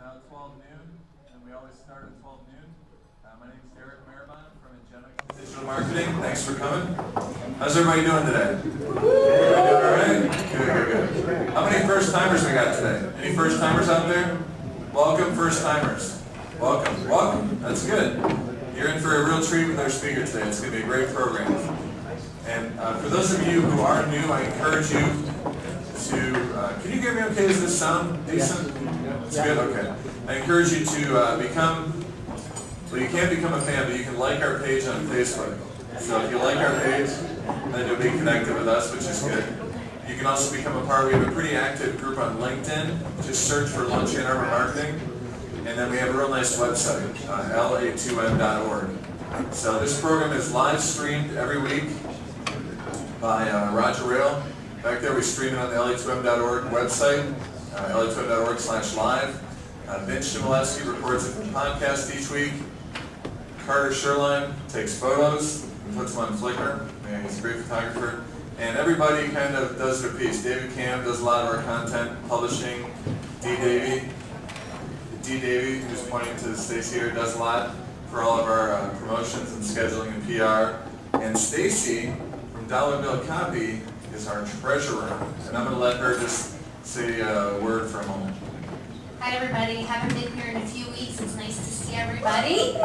now 12 noon, and we always start at 12 noon. My name is Derek Maribon from Janice Digital Marketing. Thanks for coming. How's everybody doing today? Everybody doing all right? Good. How many first-timers we got today? Any first-timers out there? Welcome, first-timers. Welcome. That's good. You're in for a real treat with our speaker today. It's going to be a great program. And for those of you who are new, I encourage you to, can you hear me okay? Does this sound decent? It's good? Okay. I encourage you to become, well, you can't become a fan, but you can like our page on Facebook. So if you like our page, then you'll be connected with us, which is good. You can also become a part. We have a pretty active group on LinkedIn. Just search for Lunch and Arbor Marketing. And then we have a real nice website, LA2M.org. So this program is live streamed every week by Roger Rail. Back there we stream it on the LA2M.org website, LA2M.org/live. Vince Shimolevsky records it for the podcast each week. Carter Sherline takes photos and puts them on Flickr. Man, he's a great photographer. And everybody kind of does their piece. David Cam does a lot of our content, publishing. D. Davey, who's pointing to Stacy here, does a lot for all of our promotions and scheduling and PR. And Stacy from Dollar Bill Copy is our treasurer. And I'm going to let her just say a word for a moment. Hi everybody, haven't been here in a few weeks. It's nice to see everybody.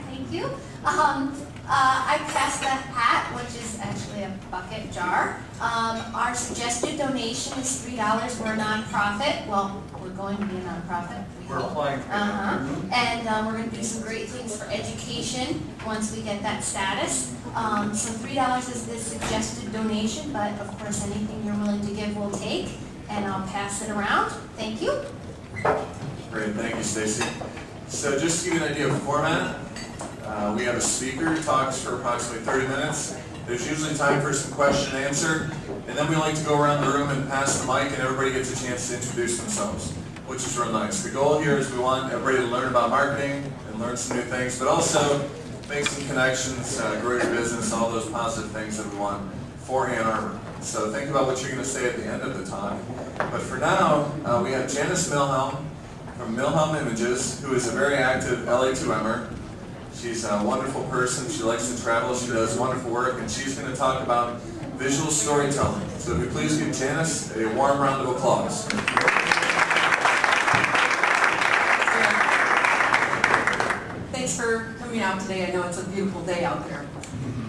Thank you. I passed the hat, which is actually a bucket jar. Our suggested donation is $3. We're a nonprofit. Well, we're going to be a nonprofit. We're applying for And we're going to do some great things for education once we get that status. So $3 is the suggested donation, but of course anything you're willing to give we'll take, and I'll pass it around. Thank you. Great, thank you, Stacy. So just to give you an idea of format, we have a speaker who talks for approximately 30 minutes. There's usually time for some question and answer, and then we like to go around the room and pass the mic, and everybody gets a chance to introduce themselves, which is real nice. The goal here is we want everybody to learn about marketing and learn some new things, but also make some connections, grow your business, all those positive things that we want for Ann Arbor. So think about what you're going to say at the end of the talk. But for now, we have Janice Milhem from Milhem Images, who is a very active LA2Mer. She's a wonderful person. She likes to travel. She does wonderful work, and she's going to talk about visual storytelling. So if you please give Janice a warm round of applause. Thanks for coming out today. I know it's a beautiful day out there.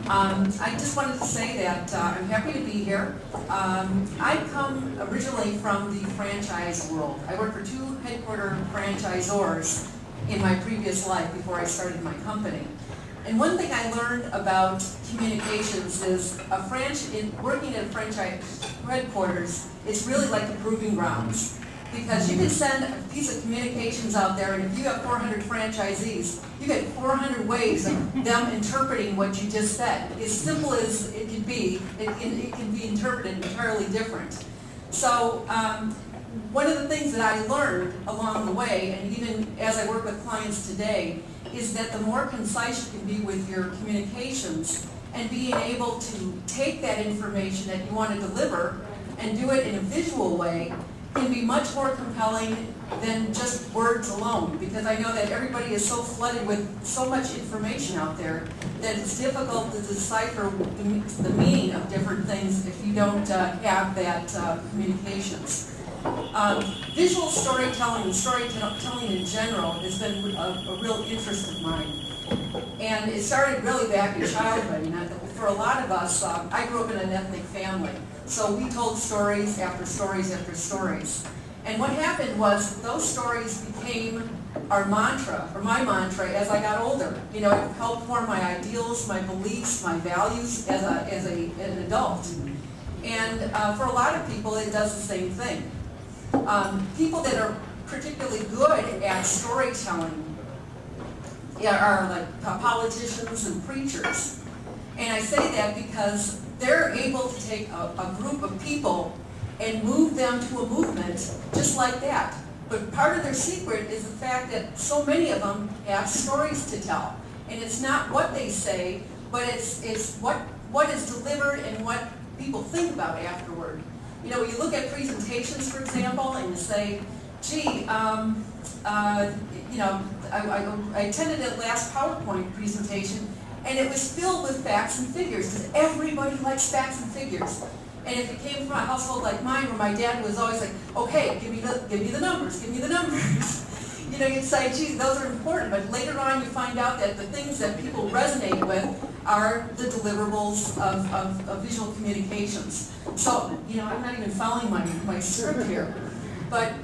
I just wanted to say that I'm happy to be here. I come originally from the franchise world. I worked for 2 headquarter franchisors in my previous life before I started my company. And one thing I learned about communications is working at a franchise headquarters is really like the proving grounds. Because you can send a piece of communications out there, and if you have 400 franchisees, you get 400 ways of them interpreting what you just said. As simple as it can be, it can be interpreted entirely different. So one of the things that I learned along the way, and even as I work with clients today, is that the more concise you can be with your communications and being able to take that information that you want to deliver and do it in a visual way can be much more compelling than just words alone, because I know that everybody is so flooded with so much information out there that it's difficult to decipher the meaning of different things if you don't have that communications. Visual storytelling and storytelling in general has been a real interest of mine. And it started really back in childhood. For a lot of us, I grew up in an ethnic family. So we told stories after stories after stories. And what happened was those stories became our mantra, or my mantra, as I got older. You know, it helped form my ideals, my beliefs, my values as an adult. And for a lot of people, it does the same thing. People that are particularly good at storytelling are like politicians and preachers. And I say that because they're able to take a group of people and move them to a movement just like that. But part of their secret is the fact that so many of them have stories to tell. And it's not what they say, but it's what is delivered and what people think about afterward. You know, you look at presentations, for example, and you say, gee, you know, I attended the last PowerPoint presentation, and it was filled with facts and figures, because everybody likes facts and figures. And if it came from a household like mine, where my dad was always like, okay, give me the numbers, give me the numbers. You know, you'd say, geez, those are important, but later on you find out that the things that people resonate with are the deliverables of visual communications. So, you know, I'm not even following my script here, but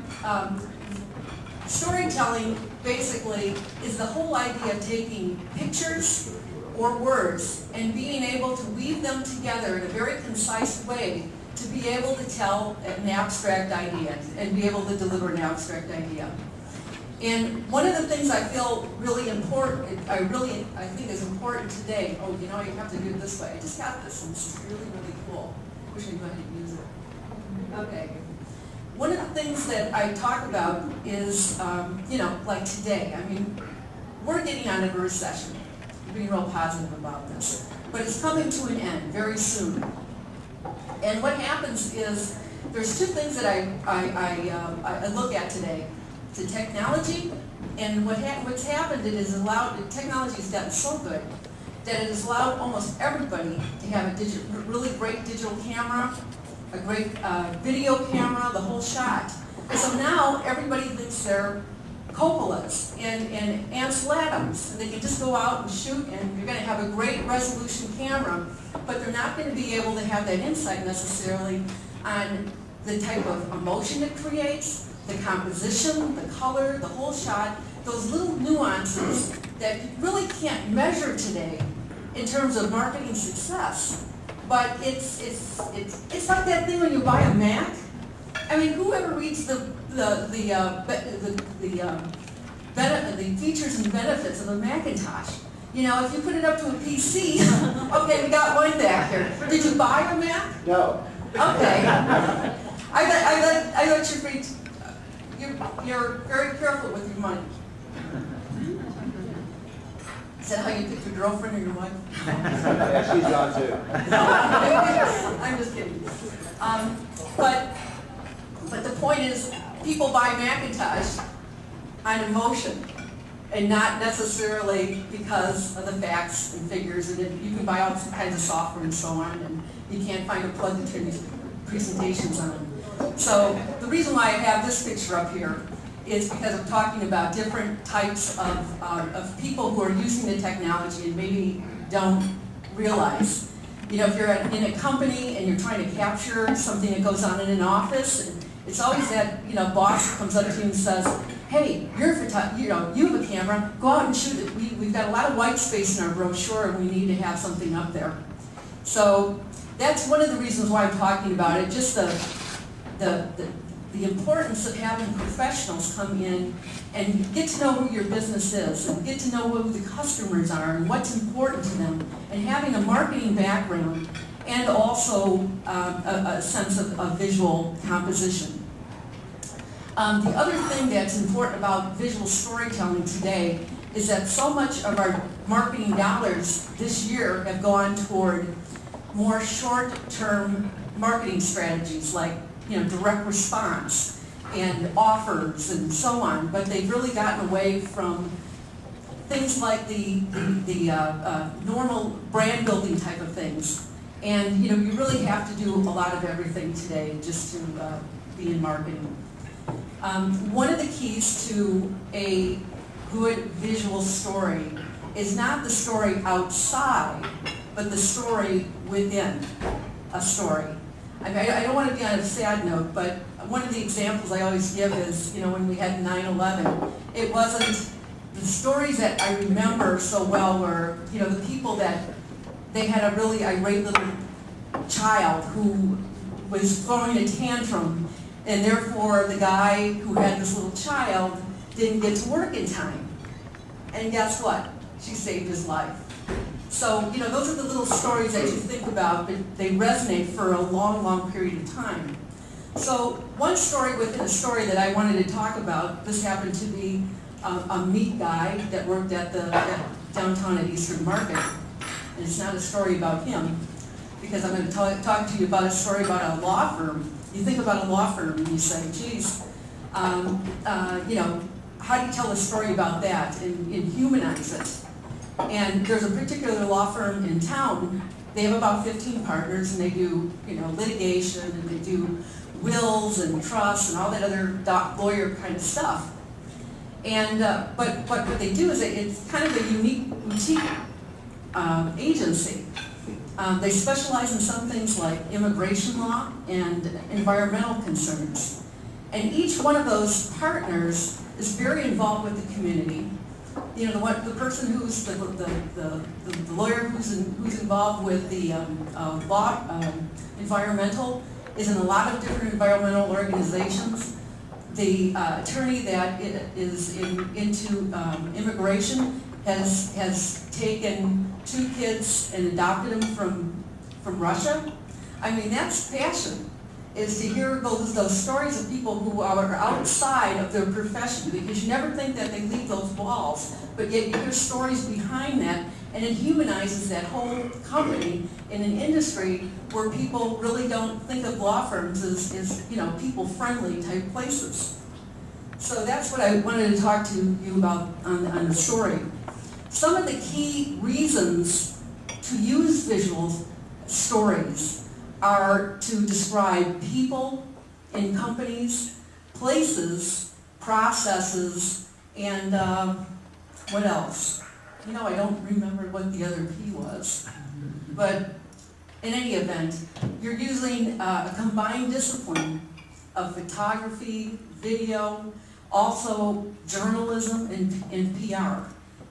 storytelling basically is the whole idea of taking pictures or words and being able to weave them together in a very concise way to be able to tell an abstract idea and be able to deliver an abstract idea. And one of the things I feel really important, I think is important today, oh, you know, you have to do it this way. I just got this, and it's really, really cool. Wish I knew how to use it. Okay. One of the things that I talk about is, you know, like today. I mean, we're getting out of a recession. I'm being real positive about this. But it's coming to an end very soon. And what happens is, there's two things that I look at today. The technology, and what's happened, it has allowed, technology has gotten so good that it has allowed almost everybody to have a really great digital camera, a great video camera, the whole shot. So now everybody thinks they're Coppolas and Ansel Adams, and they can just go out and shoot, and you're going to have a great resolution camera, but they're not going to be able to have that insight necessarily on the type of emotion it creates, the composition, the color, the whole shot, those little nuances that you really can't measure today in terms of marketing success. But it's like that thing when you buy a Mac. I mean, whoever reads the features and benefits of a Macintosh? You know, if you put it up to a PC, okay, we got one back here. Did you buy a Mac? No. Okay. I let you read. You're very careful with your money. Is that how you pick your girlfriend or your wife? Yeah, she's gone too. I'm just kidding. But the point is, people buy Macintosh on emotion, and not necessarily because of the facts and figures. And you can buy all kinds of software and so on, and you can't find a plug to turn these presentations on. So the reason why I have this picture up here is because I'm talking about different types of people who are using the technology and maybe don't realize. You know, if you're in a company and you're trying to capture something that goes on in an office, and it's always that, you know, boss who comes up to you and says, hey, you have a camera, go out and shoot it. We've got a lot of white space in our brochure, and we need to have something up there. So that's one of the reasons why I'm talking about it, just the importance of having professionals come in and get to know who your business is, and get to know who the customers are and what's important to them, and having a marketing background and also a sense of visual composition. The other thing that's important about visual storytelling today is that so much of our marketing dollars this year have gone toward more short-term marketing strategies like, you know, direct response and offers and so on, but they've really gotten away from things like the normal brand building type of things. And, you know, you really have to do a lot of everything today just to be in marketing. One of the keys to a good visual story is not the story outside, but the story within a story. I mean, I don't want to be on a sad note, but one of the examples I always give is, you know, when we had 9/11, it wasn't the stories that I remember so well were, you know, the people that they had a really irate little child who was throwing a tantrum, and therefore the guy who had this little child didn't get to work in time. And guess what? She saved his life. So, you know, those are the little stories that you think about, but they resonate for a long, long period of time. So one story within a story that I wanted to talk about, this happened to be a meat guy that worked at downtown at Eastern Market. And it's not a story about him, because I'm going to talk to you about a story about a law firm. You think about a law firm and you say, geez, you know, how do you tell a story about that and humanize it? And there's a particular law firm in town. They have about 15 partners, and they do, litigation, and they do wills and trusts and all that other lawyer kind of stuff. And but what they do is it's kind of a unique boutique agency. They specialize in some things like immigration law and environmental concerns. And each one of those partners is very involved with the community. The person who's the lawyer who's involved with the environmental is in a lot of different environmental organizations. The attorney that is into immigration has taken 2 kids and adopted them from Russia. I mean, that's passion, is to hear those stories of people who are outside of their profession, because you never think that they leave those walls, but yet you hear stories behind that, and it humanizes that whole company in an industry where people really don't think of law firms as people-friendly type places. So that's what I wanted to talk to you about on the story. Some of the key reasons to use visual stories are to describe people in companies, places, processes, and what else? I don't remember what the other P was. But in any event, you're using a combined discipline of photography, video, also journalism and PR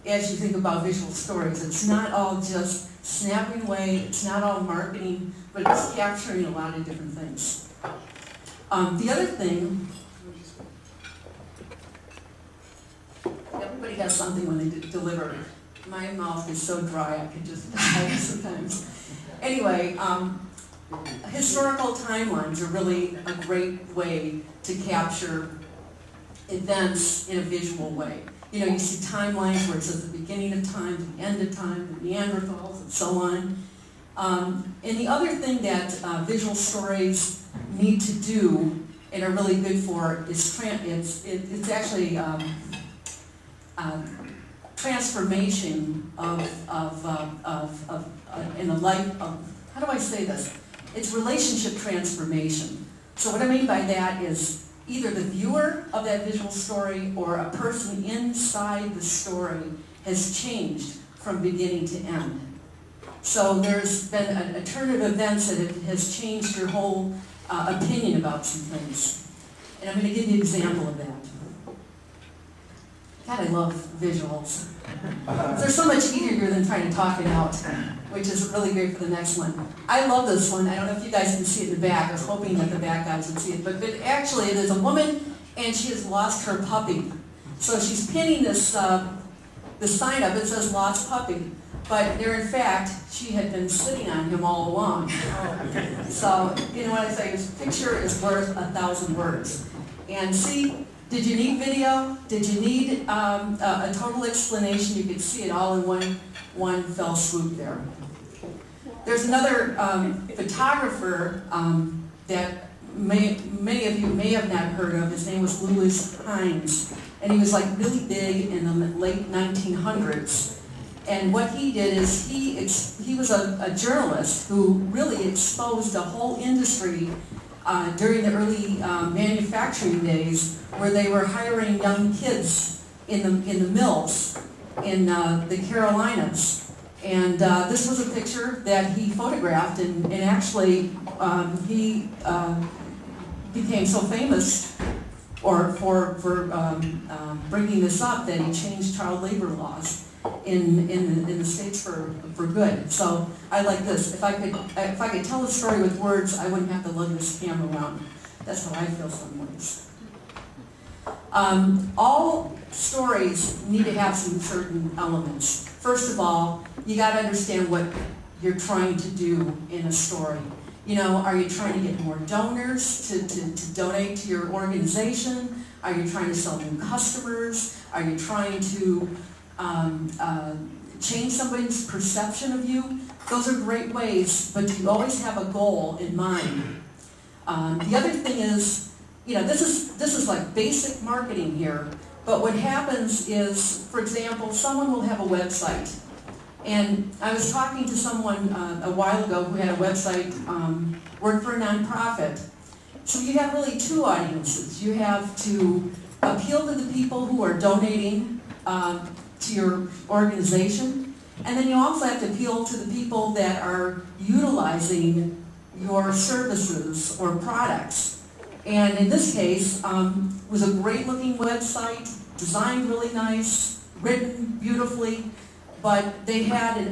as you think about visual stories. It's not all just snapping away, it's not all marketing, but it's capturing a lot of different things. The other thing, everybody has something when they deliver. My mouth is so dry I could just die sometimes. Anyway, historical timelines are really a great way to capture events in a visual way. You see timelines where it says the beginning of time, the end of time, the Neanderthals, and so on. And the other thing that visual stories need to do and are really good for is it's actually transformation in the life of, how do I say this? It's relationship transformation. So what I mean by that is either the viewer of that visual story or a person inside the story has changed from beginning to end. So there's been a turn of events that has changed your whole opinion about some things. And I'm going to give you an example of that. God, I love visuals. They're so much easier than trying to talk it out, which is really great for the next one. I love this one. I don't know if you guys can see it in the back. I was hoping that the back guys would see it. But actually, there's a woman, and she has lost her puppy. So she's pinning this sign up. It says "Lost Puppy." But there, in fact, she had been sitting on him all along. So, you know what I say? A picture is worth 1,000 words. And see, did you need video? Did you need a total explanation? You could see it all in one fell swoop there. There's another photographer that many of you may have not heard of. His name was Louis Hines. And he was like really big in the late 1900s. And what he did is he was a journalist who really exposed the whole industry during the early manufacturing days, where they were hiring young kids in the mills in the Carolinas. And this was a picture that he photographed, and actually he became so famous for bringing this up that he changed child labor laws in the States for good. So I like this. If I could tell a story with words, I wouldn't have to lug this camera around. That's how I feel some ways. All stories need to have some certain elements. First of all, you got to understand what you're trying to do in a story. Are you trying to get more donors to donate to your organization? Are you trying to sell new customers? Are you trying to change somebody's perception of you? Those are great ways, but you always have a goal in mind. The other thing is, this is like basic marketing here, But what happens is, for example, someone will have a website. And I was talking to someone a while ago who had a website, worked for a nonprofit. So you have really two audiences. You have to appeal to the people who are donating to your organization, and then you also have to appeal to the people that are utilizing your services or products. And in this case, it was a great looking website, designed really nice, written beautifully, but they had a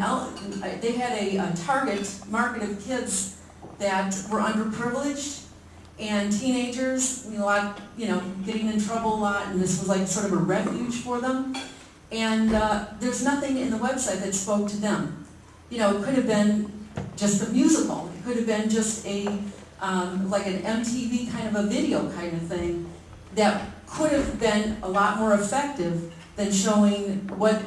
target market of kids that were underprivileged and teenagers, getting in trouble a lot, and this was like sort of a refuge for them. And there's nothing in the website that spoke to them. It could have been just a musical. It could have been just like an MTV kind of a video kind of thing that could have been a lot more effective than showing what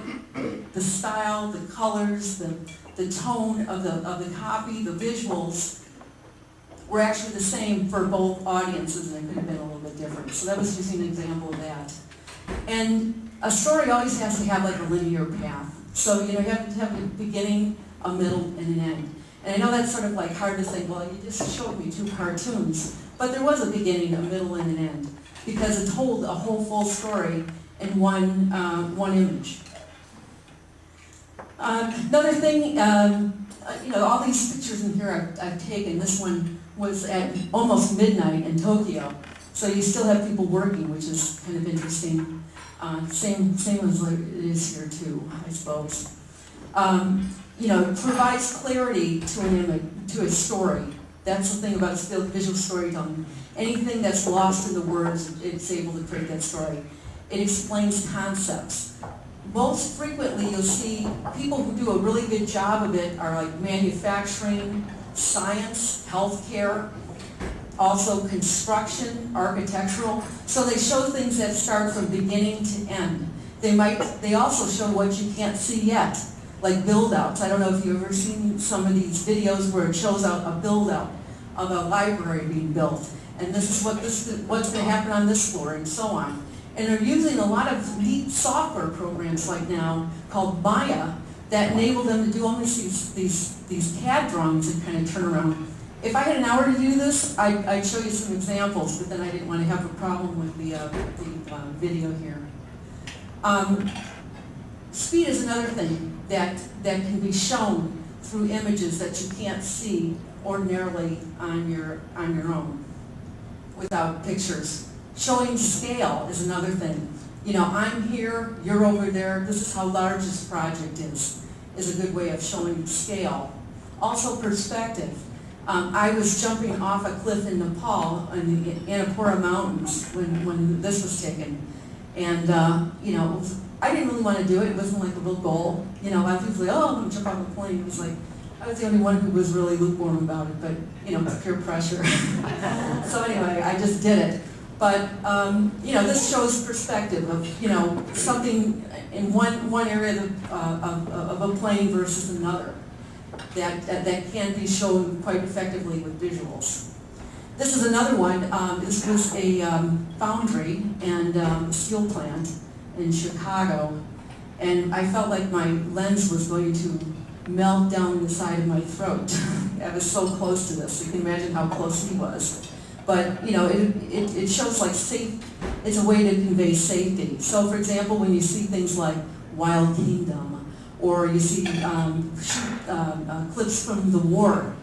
the style, the colors, the tone of the copy, the visuals were actually the same for both audiences, and it could have been a little bit different. So that was just an example of that. And a story always has to have like a linear path. So you have to have a beginning, a middle, and an end. And I know that's sort of like hard to think, well, you just showed me two cartoons. But there was a beginning, a middle, and an end, because it told a whole full story in one image. Another thing, all these pictures in here I've taken. This one was at almost midnight in Tokyo, so you still have people working, which is kind of interesting. Same as it is here too, I suppose. It provides clarity to an image, to a story. That's the thing about visual storytelling. Anything that's lost in the words, it's able to create that story. It explains concepts. Most frequently, you'll see people who do a really good job of it are like manufacturing, science, healthcare, also construction, architectural. So they show things that start from beginning to end. They also show what you can't see yet, like build-outs. I don't know if you've ever seen some of these videos where it shows out a build-out of a library being built, and this is what's going to happen on this floor, and so on. And they're using a lot of neat software programs like now called Maya that enable them to do almost these CAD drawings that kind of turn around. If I had an hour to do this, I'd show you some examples, but then I didn't want to have a problem with the video here. Speed is another thing that can be shown through images that you can't see ordinarily on your own without pictures. Showing scale is another thing. I'm here, you're over there, this is how large this project is a good way of showing scale. Also perspective. I was jumping off a cliff in Nepal in the Annapurna Mountains when this was taken. And, I didn't really want to do it. It wasn't like a real goal. A lot of people say, oh, I'm going to jump off a plane. It was like, I was the only one who was really lukewarm about it, but, peer pressure. So anyway, I just did it. But, this shows perspective of, something in one area of a plane versus another that can be shown quite effectively with visuals. This is another one. This was a foundry and steel plant in Chicago, and I felt like my lens was going to melt down the side of my throat. I was so close to this. You can imagine how close he was. But it shows like it's a way to convey safety. So for example, when you see things like Wild Kingdom, or you see clips from the war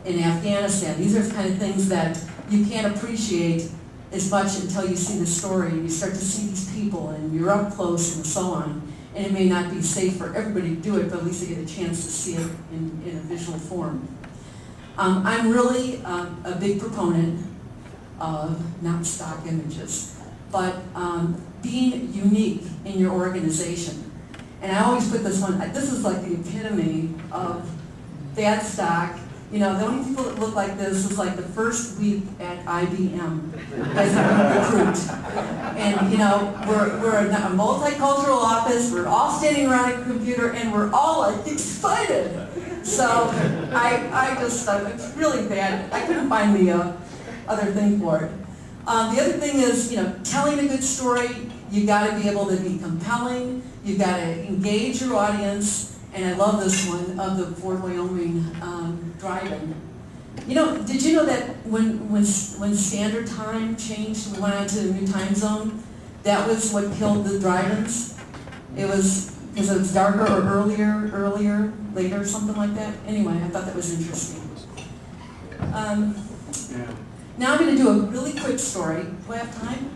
in Afghanistan, these are the kind of things that you can't appreciate as much until you see the story and you start to see these people and you're up close and so on. And it may not be safe for everybody to do it, but at least they get a chance to see it in a visual form. I'm really a big proponent of not stock images, but being unique in your organization. And I always put this one, this is like the epitome of bad stock. The only people that look like this is like the first week at IBM as a recruit. And we're a multicultural office, we're all standing around a computer, and we're all like excited. So it's really bad. I couldn't find the other thing for it. The other thing is, telling a good story, you got to be able to be compelling, you got to engage your audience, and I love this one of the Fort Wyoming drive-in. Did you know that when Standard Time changed, we went on to a new time zone, that was what killed the drive-ins? It was because it was darker or earlier, later, something like that. Anyway, I thought that was interesting. Now I'm going to do a really quick story. Do I have time?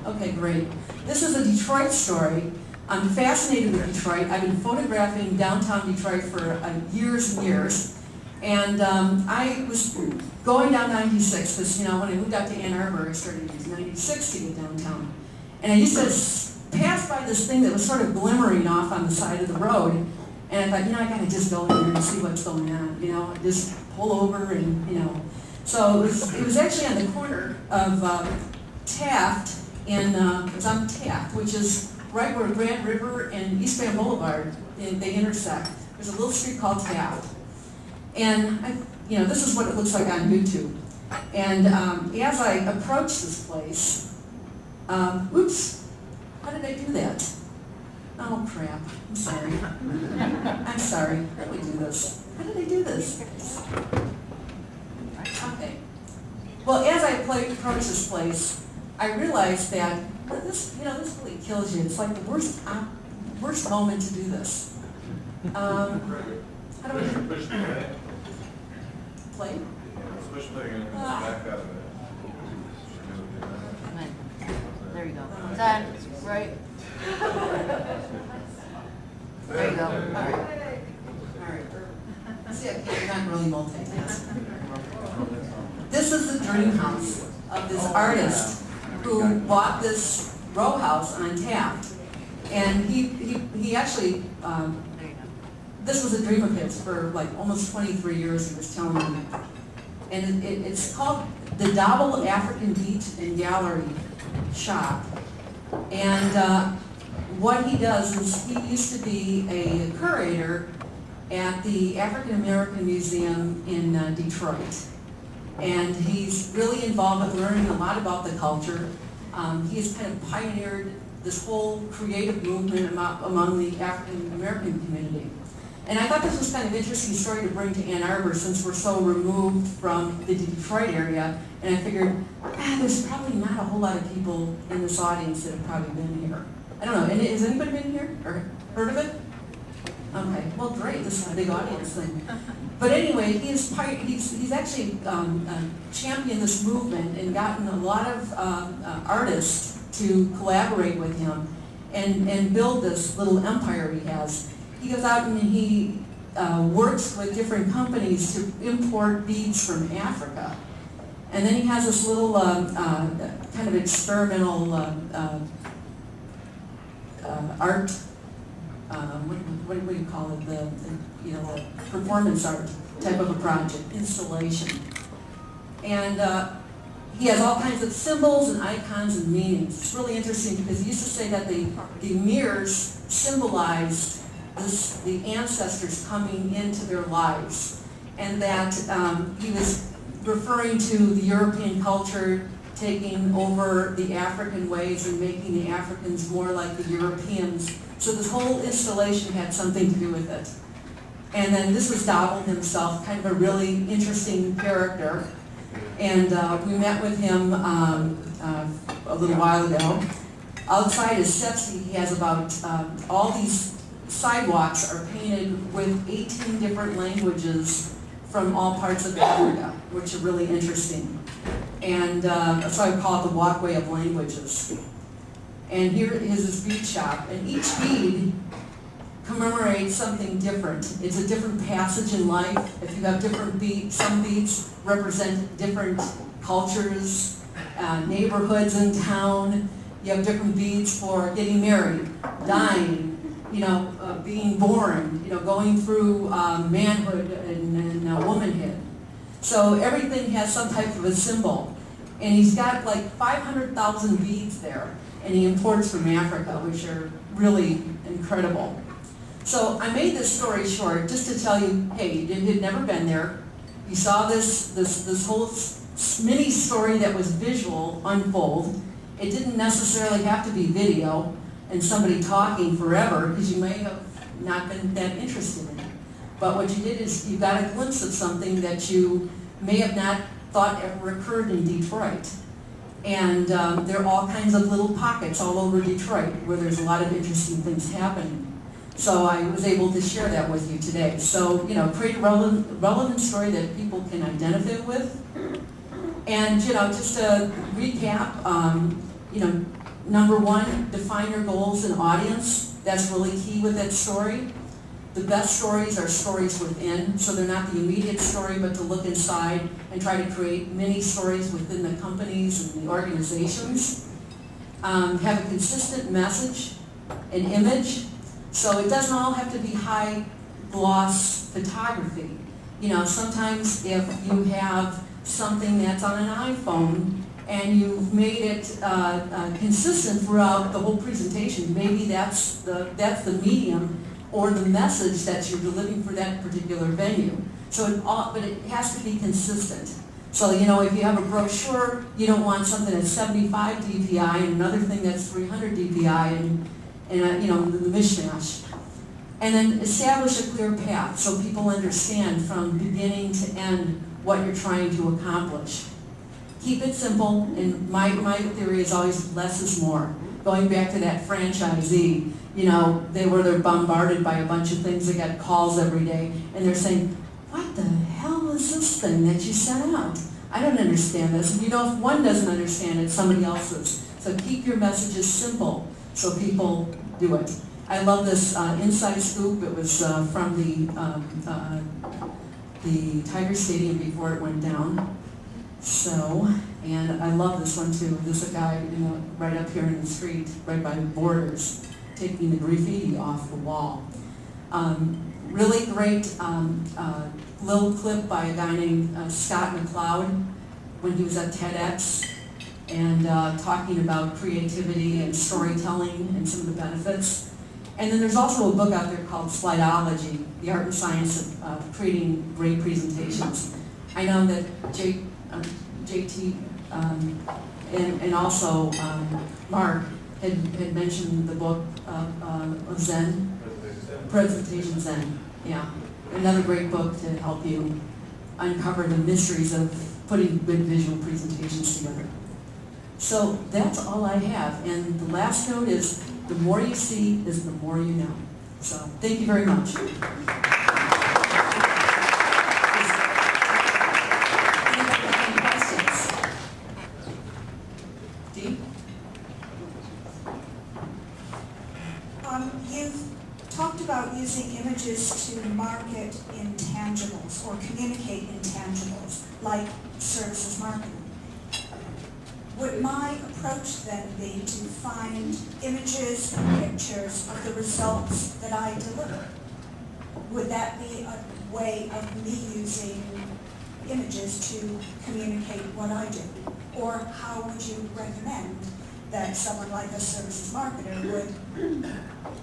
Okay, great. This is a Detroit story. I'm fascinated with Detroit. I've been photographing downtown Detroit for years and years. And I was going down 96 because, when I moved out to Ann Arbor, I started to use 96 to get downtown. And I used to pass by this thing that was sort of glimmering off on the side of the road. And I thought, I gotta just go in there and see what's going on, just pull over and, So it was actually on the corner of Taft and, it was on Taft, which is right where Grand River and East Van Boulevard, they intersect. There's a little street called Taft. And, this is what it looks like on YouTube. And as I approached this place, oops, how did I do that? Oh crap, I'm sorry. I'm sorry, how did we do this? How did I do this? Okay. Well, as I approached this place, I realized that this really kills you. It's like the worst moment to do this. How do I do Push play. play? Push play and back out of it. There you go. Is that right? There you go. All right. See, okay, you're not really multitasking. This is the dream house of this artist who bought this row house on Taft. And he actually, this was a dream of his for like almost 23 years, he was telling me. And it's called the Double African Beach and Gallery Shop. And what he does is he used to be a curator at the African American Museum in Detroit. And he's really involved with learning a lot about the culture. He has kind of pioneered this whole creative movement among the African American community. And I thought this was kind of an interesting story to bring to Ann Arbor since we're so removed from the Detroit area. And I figured, there's probably not a whole lot of people in this audience that have probably been here. I don't know, has anybody been here or heard of it? Okay, well great, this is a big audience thing. But anyway, he's actually championed this movement and gotten a lot of artists to collaborate with him and build this little empire he has. He goes out and he works with different companies to import beads from Africa. And then he has this little kind of experimental art, what do you call it, the performance art type of a project, installation. And he has all kinds of symbols and icons and meanings. It's really interesting because he used to say that the mirrors symbolized the ancestors coming into their lives, and that he was referring to the European culture taking over the African ways and making the Africans more like the Europeans. So this whole installation had something to do with it. And then this was Donald himself, kind of a really interesting character. And we met with him a little while ago. Outside his steps, he has about all these sidewalks are painted with 18 different languages from all parts of Africa, which are really interesting. And so I call it the walkway of languages. And here is his bead shop, and each bead commemorates something different. It's a different passage in life. If you have different beads, some beads represent different cultures, neighborhoods in town. You have different beads for getting married, dying, being born, going through manhood and womanhood. So everything has some type of a symbol. And he's got like 500,000 beads there, and he imports from Africa, which are really incredible. So I made this story short just to tell you, hey, you had never been there. You saw this whole mini story that was visual unfold. It didn't necessarily have to be video and somebody talking forever, because you may have not been that interested in it. But what you did is you got a glimpse of something that you may have not thought ever occurred in Detroit. And there are all kinds of little pockets all over Detroit where there's a lot of interesting things happening. So I was able to share that with you today. So, you know, create a relevant story that people can identify with. And, you know, just to recap, you know, number one, define your goals and audience. That's really key with that story. The best stories are stories within, so they're not the immediate story, but to look inside and try to create mini stories within the companies and the organizations. Have a consistent message, an image, so it doesn't all have to be high gloss photography. You know, sometimes if you have something that's on an iPhone and you've made it consistent throughout the whole presentation, maybe that's the medium or the message that you're delivering for that particular venue. So but it has to be consistent. So, you know, if you have a brochure, you don't want something that's 75 DPI and another thing that's 300 DPI and you know, the mishmash. And then establish a clear path so people understand from beginning to end what you're trying to accomplish. Keep it simple, and my theory is always less is more. Going back to that franchisee, you know, they're bombarded by a bunch of things. They got calls every day, and they're saying, what the hell is this thing that you sent out? I don't understand this. And you know, if one doesn't understand it, somebody else is. So keep your messages simple so people do it. I love this inside scoop. It was from the Tiger Stadium before it went down. So, and I love this one too. There's a guy, you know, right up here in the street, right by the borders, taking the graffiti off the wall. Really great little clip by a guy named Scott McCloud when he was at TEDx and talking about creativity and storytelling and some of the benefits. And then there's also a book out there called Slideology, the art and science of creating great presentations. I know that JT and also Mark had mentioned the book of Zen, Presentation Zen. Yeah, another great book to help you uncover the mysteries of putting good visual presentations together. So that's all I have. And the last note is, the more you see is the more you know. So thank you very much. You've talked about using images to market intangibles or communicate intangibles, like services marketing. Would my approach then be to find images and pictures of the results that I deliver? Would that be a way of me using images to communicate what I do? Or how would you recommend that someone like a services marketer would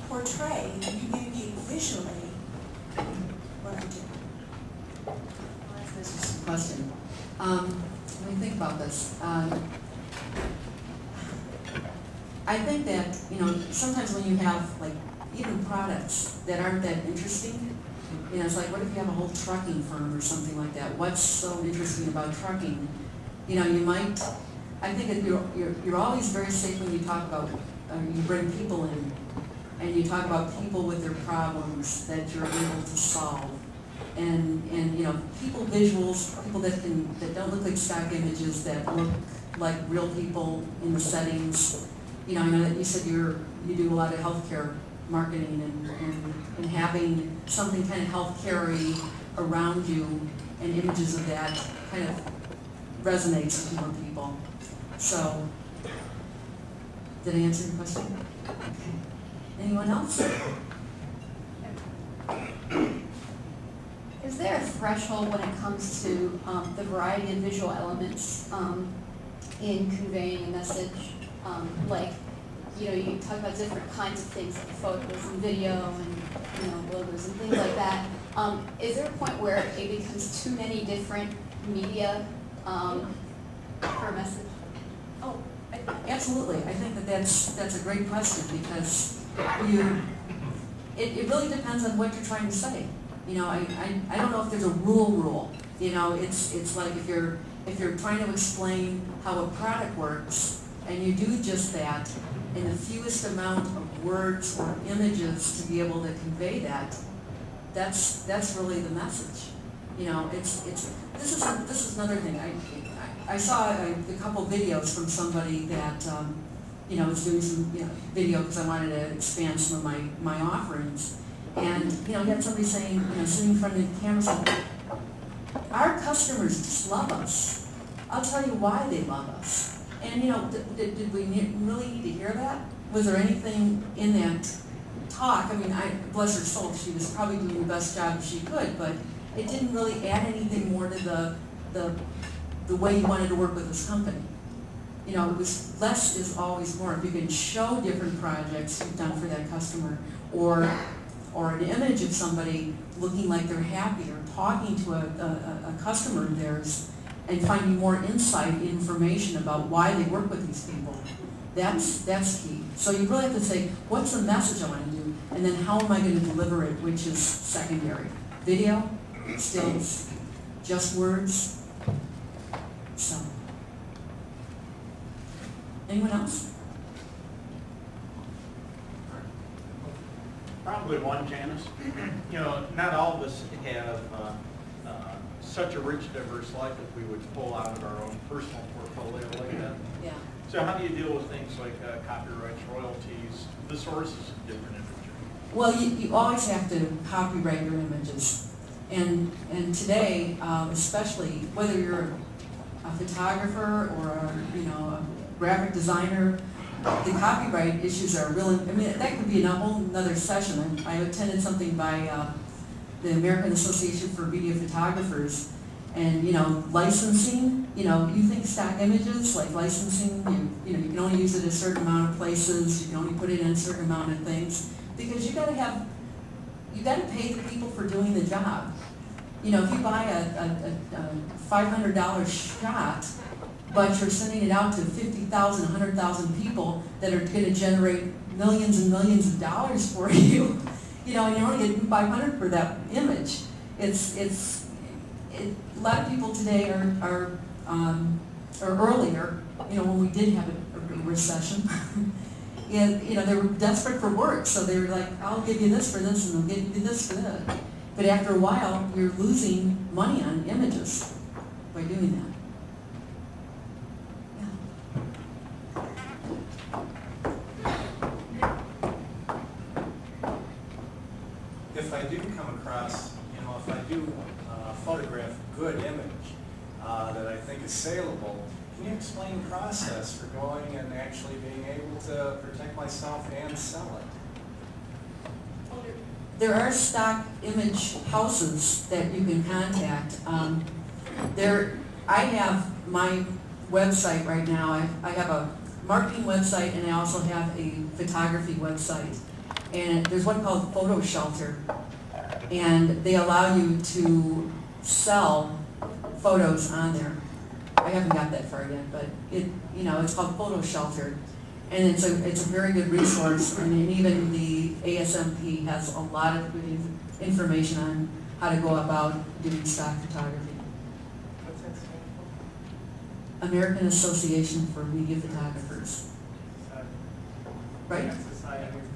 portray and communicate visually what I do? That's just a question. Let me think about this. I think that, you know, sometimes when you have, like, even products that aren't that interesting, you know, it's like, what if you have a whole trucking firm or something like that? What's so interesting about trucking? You know, you might, I think that you're always very safe when you talk about, you bring people in, and you talk about people with their problems that you're able to solve. And you know, people visuals, people that don't look like stock images, that look like real people in the settings. You know, I know that you said you do a lot of healthcare marketing and having something kind of healthcare-y around you and images of that kind of resonates with more people. So, did I answer your question? Okay. Anyone else? Is there a threshold when it comes to the variety of visual elements in conveying a message? Like, you know, you talk about different kinds of things like photos and video and, you know, logos and things like that. Is there a point where it becomes too many different media for a message? Oh, absolutely. I think that's a great question because it really depends on what you're trying to say. You know, I don't know if there's a rule. You know, it's like if you're trying to explain how a product works and you do just that in the fewest amount of words or images to be able to convey that, that's really the message. You know, this is another thing. I saw a couple videos from somebody that you know, was doing some video because I wanted to expand some of my offerings, and you know, you had somebody saying, you know, sitting in front of the camera saying, our customers just love us. I'll tell you why they love us. And you know, did we really need to hear that? Was there anything in that talk? I mean, bless her soul, she was probably doing the best job she could, but it didn't really add anything more to the way you wanted to work with this company. You know, it was less is always more. If you can show different projects you've done for that customer, or an image of somebody looking like they're happy, or talking to a customer of theirs, and finding more insight, information about why they work with these people, that's key. So you really have to say, what's the message I want to do, and then how am I going to deliver it, which is secondary. Video, stills, just words. So, anyone else? Probably one, Janice. You know, not all of us have such a rich, diverse life that we would pull out of our own personal portfolio like that. Yeah. So how do you deal with things like copyrights, royalties, the sources of different imagery? Well, you always have to copyright your images. And today, especially whether you're a photographer or a graphic designer, the copyright issues are really, I mean, that could be a whole nother session. I attended something by the American Association for Media Photographers, and licensing, you think stock images, like licensing, you can only use it a certain amount of places, you can only put it in a certain amount of things, because you got to pay the people for doing the job. You know, if you buy a $500 shot, but you're sending it out to 50,000, 100,000 people that are going to generate millions and millions of dollars for you, and you're only getting $500 for that image. A lot of people today are earlier, when we did have a recession, and they were desperate for work, so they were like, I'll give you this for this, and I'll give you this for that. But after a while, you're losing money on images by doing that. If I do come across, if I do photograph a good image that I think is saleable, can you explain the process for going and actually being able to protect myself and sell it? There are stock image houses that you can contact. I have my website right now. I have a marketing website, and I also have a photography website. And there's one called Photo Shelter, and they allow you to sell photos on there. I haven't got that far yet, but it's called Photo Shelter, and it's a very good resource. And even the ASMP has a lot of good information on how to go about doing stock photography. What's that stand for? American Association for Media Photographers. Right?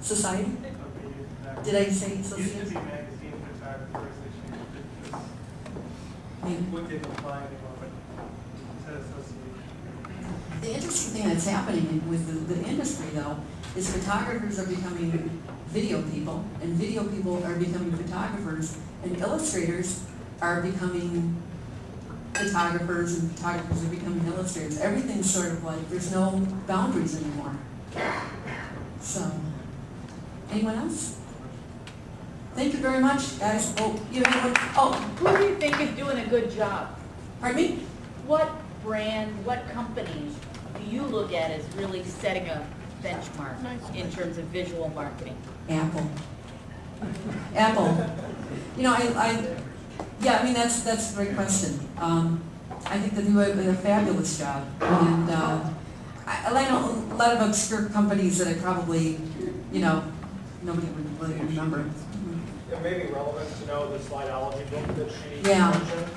Society? Did I say Used to be association? magazine photographers, what didn't apply anymore, but it said association. The interesting thing that's happening with the industry, though, is photographers are becoming video people, and video people are becoming photographers, and illustrators are becoming photographers, and photographers are becoming illustrators. Everything's sort of like, there's no boundaries anymore. So, anyone else? Thank you very much, guys. Oh, you have anyone? Oh, Who do you think is doing a good job? pardon me? What brand, what company do you look at as really setting a benchmark in terms of visual marketing? Apple. Apple. I mean, that's a great question. I think they do a fabulous job. And I know a lot of obscure companies that I probably, nobody would really remember. It may be relevant to know the slideology book that she Yeah. mentioned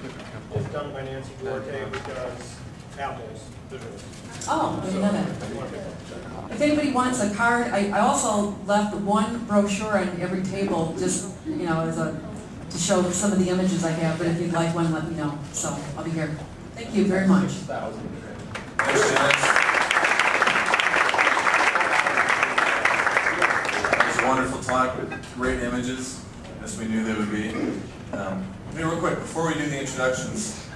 is done by Nancy Duarte, who does Apple's visuals. Oh, I love it. If anybody wants a card, I also left one brochure on every table, just, as to show some of the images I have, but if you'd like one, let me know. So I'll be here. Thank you very much. Thanks, Janice. It was a wonderful talk, great images, as we knew they would be. Real quick, before we do the introductions,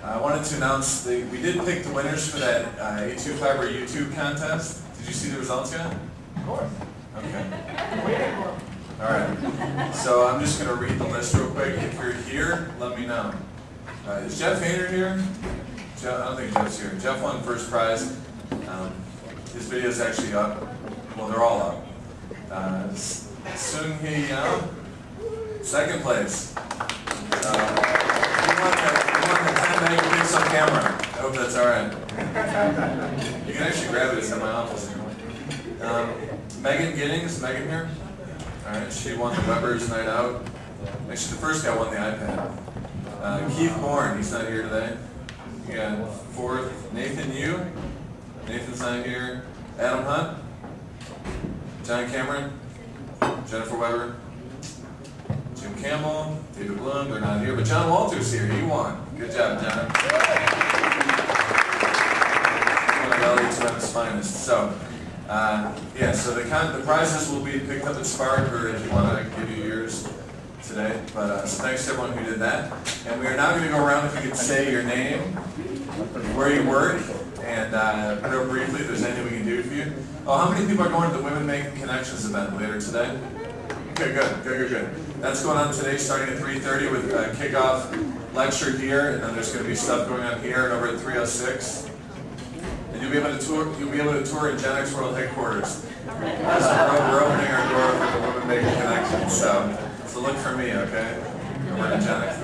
I wanted to announce we did pick the winners for that A2 Fiber YouTube contest. Did you see the results yet? Of course. Okay. Waiting for 'em. All right. So I'm just going to read the list real quick. If you're here, let me know. Is Jeff Hayner here? Jeff, I don't think Jeff's here. Jeff won first prize. His video is actually up. Well, they're all up. Sung Hee Yao, second place. You won the 10 megapixel camera. I hope that's all right. You can actually grab it. It's in my office. Megan Giddings, Megan here? All right, she won the Weber's Night Out. Actually, the first guy won the iPad. Keith Bourne, he's not here today. Yeah, fourth. Nathan Yu, Nathan's not here. Adam Hunt, John Cameron, Jennifer Weber, Jim Campbell, David Bloom, they're not here, but John Walter's here, he won. Good job, John. One of LA2M's finest. So, so the prizes will be picked up at Spark, or if you want to give you yours today. But so thanks to everyone who did that. And we are now going to go around. If you could say your name, where you work, and real briefly, if there's anything we can do for you. Oh, how many people are going to the Women Making Connections event later today? Okay, good. That's going on today, starting at 3:30 with a kickoff lecture here, and then there's going to be stuff going on here and over at 306. And you'll be able to tour in Genix World headquarters. We're opening our door for the Women Making Connections, so look for me, okay? We're in Genix.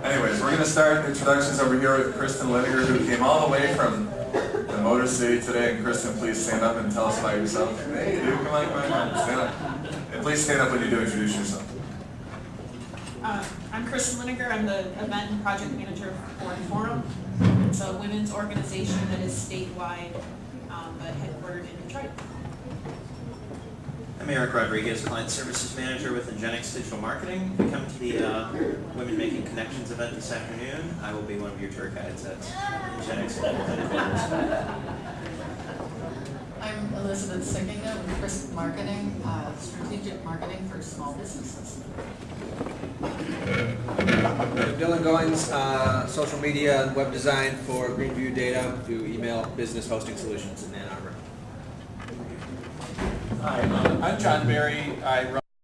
Anyways, we're going to start introductions over here with Kristen Liniger, who came all the way from the Motor City today. And Kristen, please stand up and tell us about yourself. Hey, dude, come on, stand up. And please stand up when you do introduce yourself. I'm Kristen Liniger. I'm the event and project manager for Forum. It's a women's organization that is statewide, but headquartered in Detroit. I'm Eric Rodriguez, Client Services Manager with Ingenix Digital Marketing. We come to the Women Making Connections event this afternoon. I will be one of your tour guides at Ingenix. I'm Elizabeth Sickinga with Crisp Marketing, strategic marketing for small businesses. Dylan Goins, social media and web design for Greenview Data through email business hosting solutions in Ann Arbor. Hi, I'm John Berry. I run